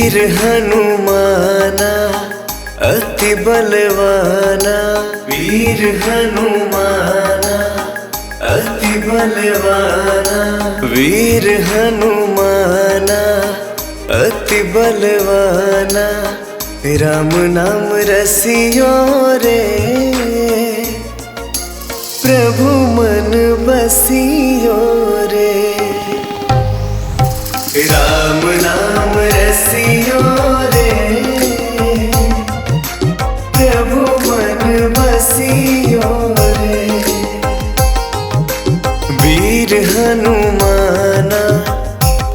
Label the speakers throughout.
Speaker 1: वीर हनुमाना अति बलवाना, वीर हनुमाना अति बलवाना, वीर हनुमाना अति बलवाना। राम नाम रसियो रे प्रभु मन बसियो रे। राम नाम रसियो रे प्रभु मन बसियो रे। वीर हनुमाना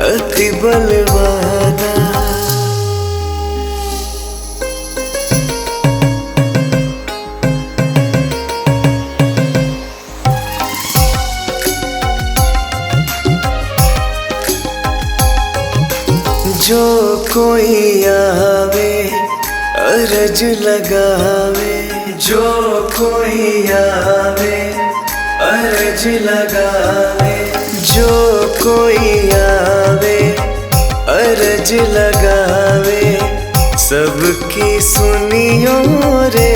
Speaker 1: अति बलवाना। जो कोई आवे अरज लगावे, जो कोई आवे अरज लगावे, जो कोई आवे अरज लगावे। सबकी सुनियो रे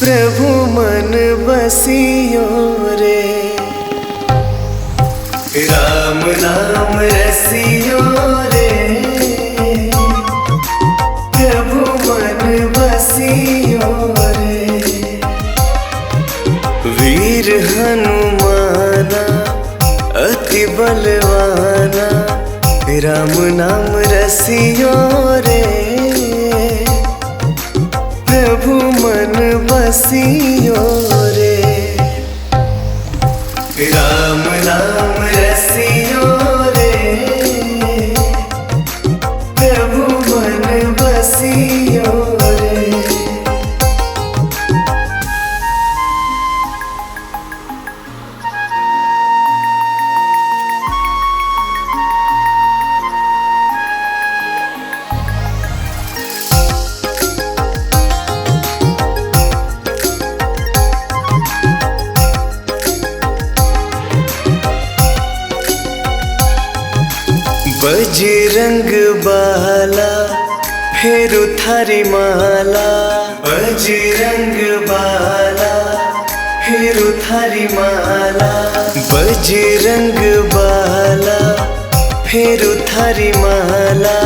Speaker 1: प्रभु मन बसियो रे। राम नाम रसियो रे प्रभु मन बसियो रे। वीर हनुमाना अति बलवाना। राम नाम रसियो रे प्रभु मन बसियो रे। राम नाम रसियो रे प्रभु मन बसियो रे। बजरंग बाला फेरु थारी माला, बजरंग बाला फेरु थारी माला, बजरंग बाला फेरु थारी माला।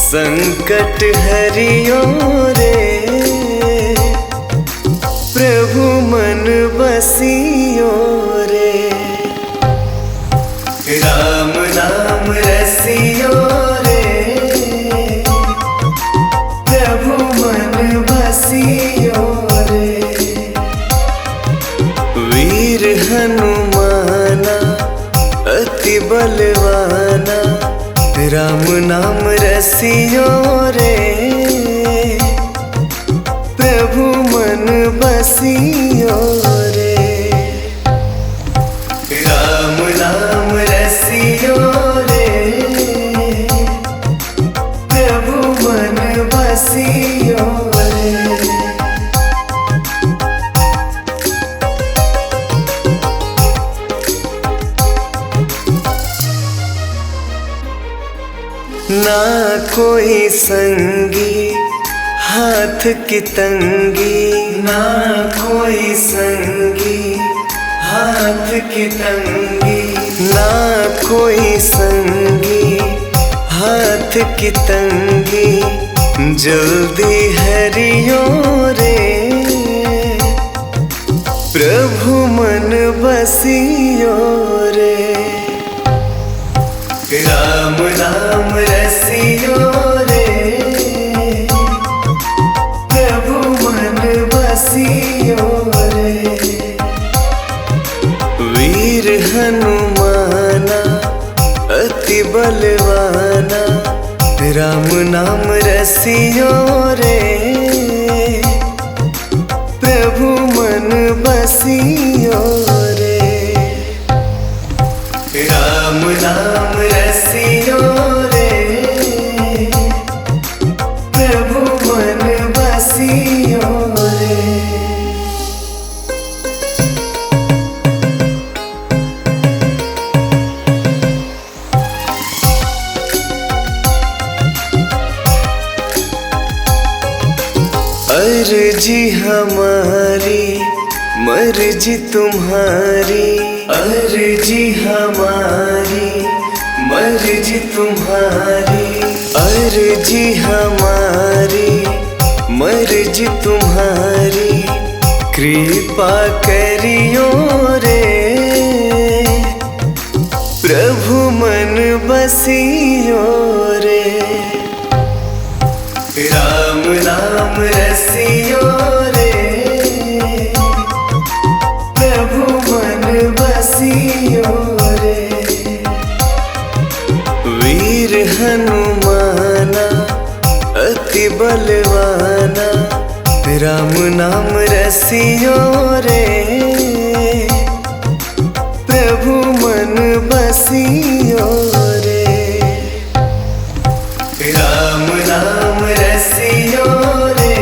Speaker 1: संकट हरियो रे प्रभु मन बसियो रे। राम नाम रसियो रे प्रभु मन बसियो रे। वीर हनुमाना अति बलवाना। राम नाम रसियो रे प्रभु मन बसियो रे। राम नाम रसियो रे प्रभु मन बसियो रे। ना कोई संगी हाथ की तंगी, ना कोई संगी हाथ की तंगी, ना कोई संगी हाथ की तंगी। जल्दी हरियो रे प्रभु मन बसियो रे। राम नाम रसियो रे प्रभु मन बसियो रे। वीर हनुमाना अति बलवाना। राम नाम रसियो रे प्रभु मन बसियो रे। राम नाम रसियो रे प्रभु मन बसियो रे। अर्जी हमारी मर्जी तुम्हारी, अर्जी हमारी मर्जी तुम्हारी, अर्जी हमारी मर्जी तुम्हारी, कृपा करियो रे प्रभु मन बसियो रे। राम नाम रसियो रे प्रभु मन बसियो रे। वीर हनुमाना अति बलवाना, राम नाम रसियो रे प्रभु मन बसियो रे। राम नाम रसियो रे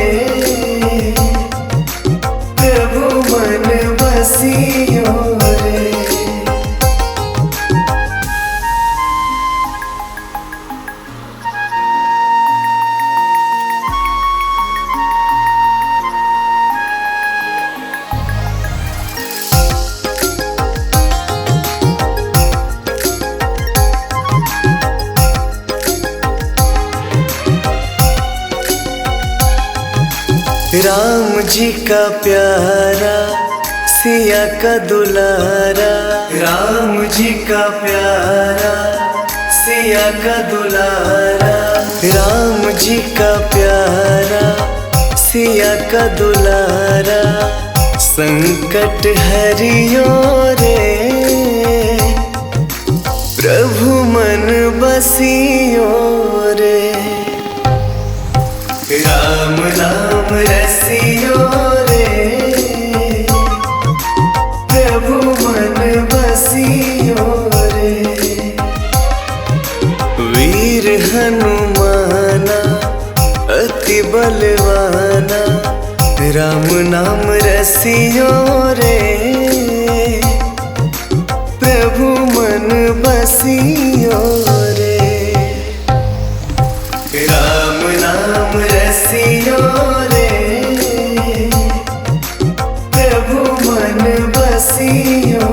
Speaker 1: प्रभु मन बसियो रे। राम जी का प्यारा सिया का दुलारा, राम जी का प्यारा सिया का दुलारा, राम जी का प्यारा सिया का दुलारा, संकट हरियो रे प्रभु मन बसियो रे। राम नाम रसियो रे प्रभु मन बसियो रे। वीर हनुमाना अति बलवाना, राम नाम रसियो रे प्रभु मन बसियो रे। राम नाम रसियो रे प्रभु मन बसियो